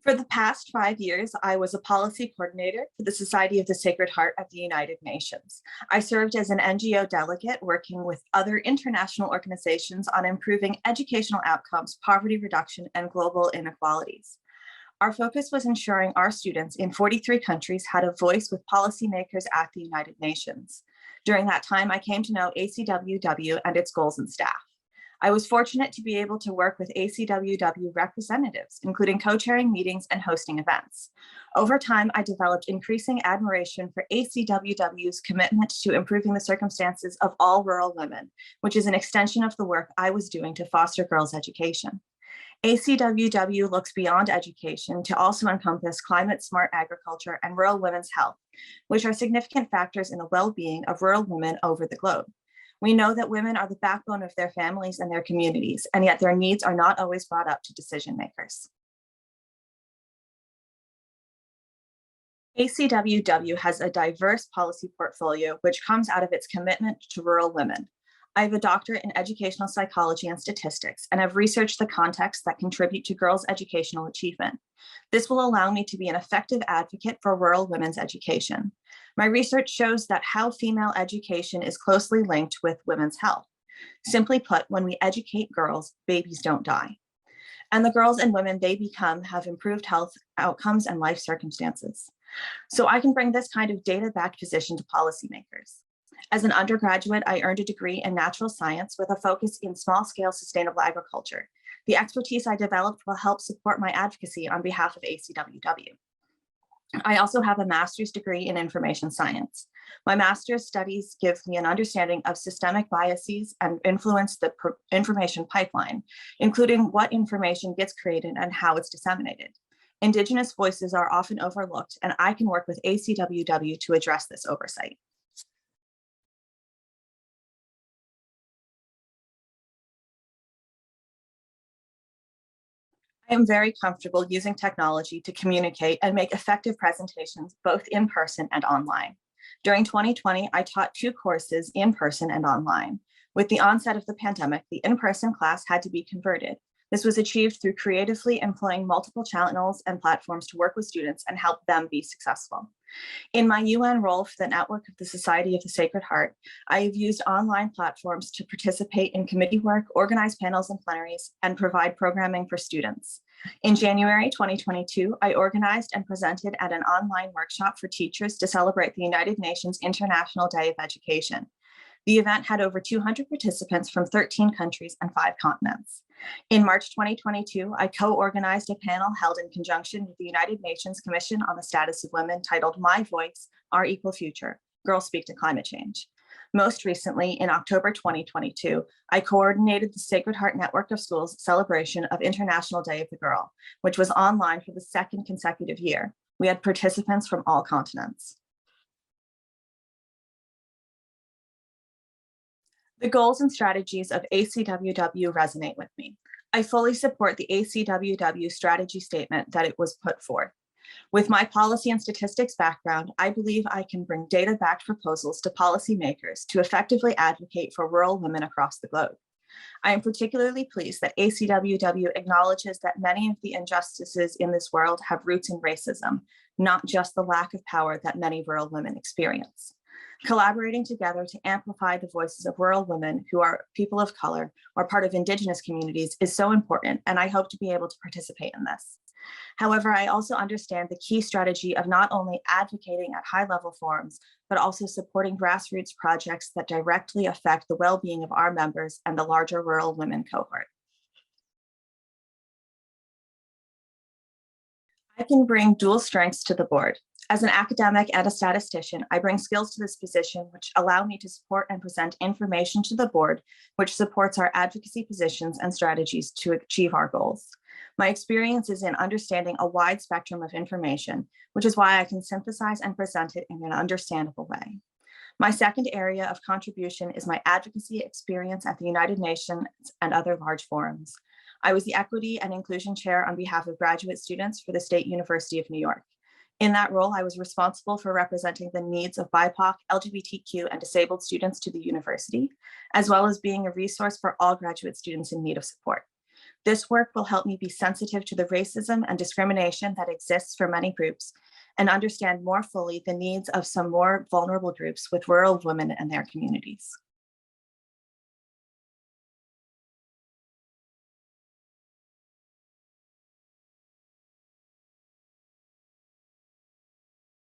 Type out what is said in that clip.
For the past 5 years, I was a policy coordinator for the Society of the Sacred Heart at the United Nations. I served as an NGO delegate working with other international organizations on improving educational outcomes, poverty reduction, and global inequalities. Our focus was ensuring our students in 43 countries had a voice with policymakers at the United Nations. During that time, I came to know ACWW and its goals and staff. I was fortunate to be able to work with ACWW representatives, including co-chairing meetings and hosting events. Over time, I developed increasing admiration for ACWW's commitment to improving the circumstances of all rural women, which is an extension of the work I was doing to foster girls' education. ACWW looks beyond education to also encompass climate-smart agriculture and rural women's health, which are significant factors in the well-being of rural women over the globe. We know that women are the backbone of their families and their communities, and yet their needs are not always brought up to decision makers. ACWW has a diverse policy portfolio which comes out of its commitment to rural women. I have a doctorate in educational psychology and statistics and have researched the contexts that contribute to girls' educational achievement. This will allow me to be an effective advocate for rural women's education. My research shows that how female education is closely linked with women's health. Simply put, when we educate girls, babies don't die. And the girls and women they become have improved health outcomes and life circumstances. So I can bring this kind of data-backed position to policymakers. As an undergraduate, I earned a degree in natural science with a focus in small-scale sustainable agriculture. The expertise I developed will help support my advocacy on behalf of ACWW. I also have a master's degree in information science. My master's studies give me an understanding of systemic biases and influence the information pipeline, including what information gets created and how it's disseminated. Indigenous voices are often overlooked, and I can work with ACWW to address this oversight. I am very comfortable using technology to communicate and make effective presentations, both in person and online. During 2020, I taught 2 courses in person and online. With the onset of the pandemic, the in-person class had to be converted. This was achieved through creatively employing multiple channels and platforms to work with students and help them be successful. In my UN role for the network of the Society of the Sacred Heart, I have used online platforms to participate in committee work, organize panels and plenaries, and provide programming for students. In January 2022, I organized and presented at an online workshop for teachers to celebrate the United Nations International Day of Education. The event had over 200 participants from 13 countries and 5 continents. In March 2022, I co-organized a panel held in conjunction with the United Nations Commission on the Status of Women titled My Voice, Our Equal Future, Girls Speak to Climate Change. Most recently, in October 2022, I coordinated the Sacred Heart Network of Schools celebration of International Day of the Girl, which was online for the 2nd consecutive year. We had participants from all continents. The goals and strategies of ACWW resonate with me. I fully support the ACWW strategy statement that it was put forth. With my policy and statistics background, I believe I can bring data-backed proposals to policymakers to effectively advocate for rural women across the globe. I am particularly pleased that ACWW acknowledges that many of the injustices in this world have roots in racism, not just the lack of power that many rural women experience. Collaborating together to amplify the voices of rural women who are people of color or part of Indigenous communities is so important, and I hope to be able to participate in this. However, I also understand the key strategy of not only advocating at high-level forums, but also supporting grassroots projects that directly affect the well-being of our members and the larger rural women cohort. I can bring dual strengths to the board. As an academic and a statistician, I bring skills to this position which allow me to support and present information to the board, which supports our advocacy positions and strategies to achieve our goals. My experience is in understanding a wide spectrum of information, which is why I can synthesize and present it in an understandable way. My second area of contribution is my advocacy experience at the United Nations and other large forums. I was the Equity and Inclusion Chair on behalf of graduate students for the State University of New York. In that role, I was responsible for representing the needs of BIPOC, LGBTQ, and disabled students to the university, as well as being a resource for all graduate students in need of support. This work will help me be sensitive to the racism and discrimination that exists for many groups and understand more fully the needs of some more vulnerable groups with rural women and their communities.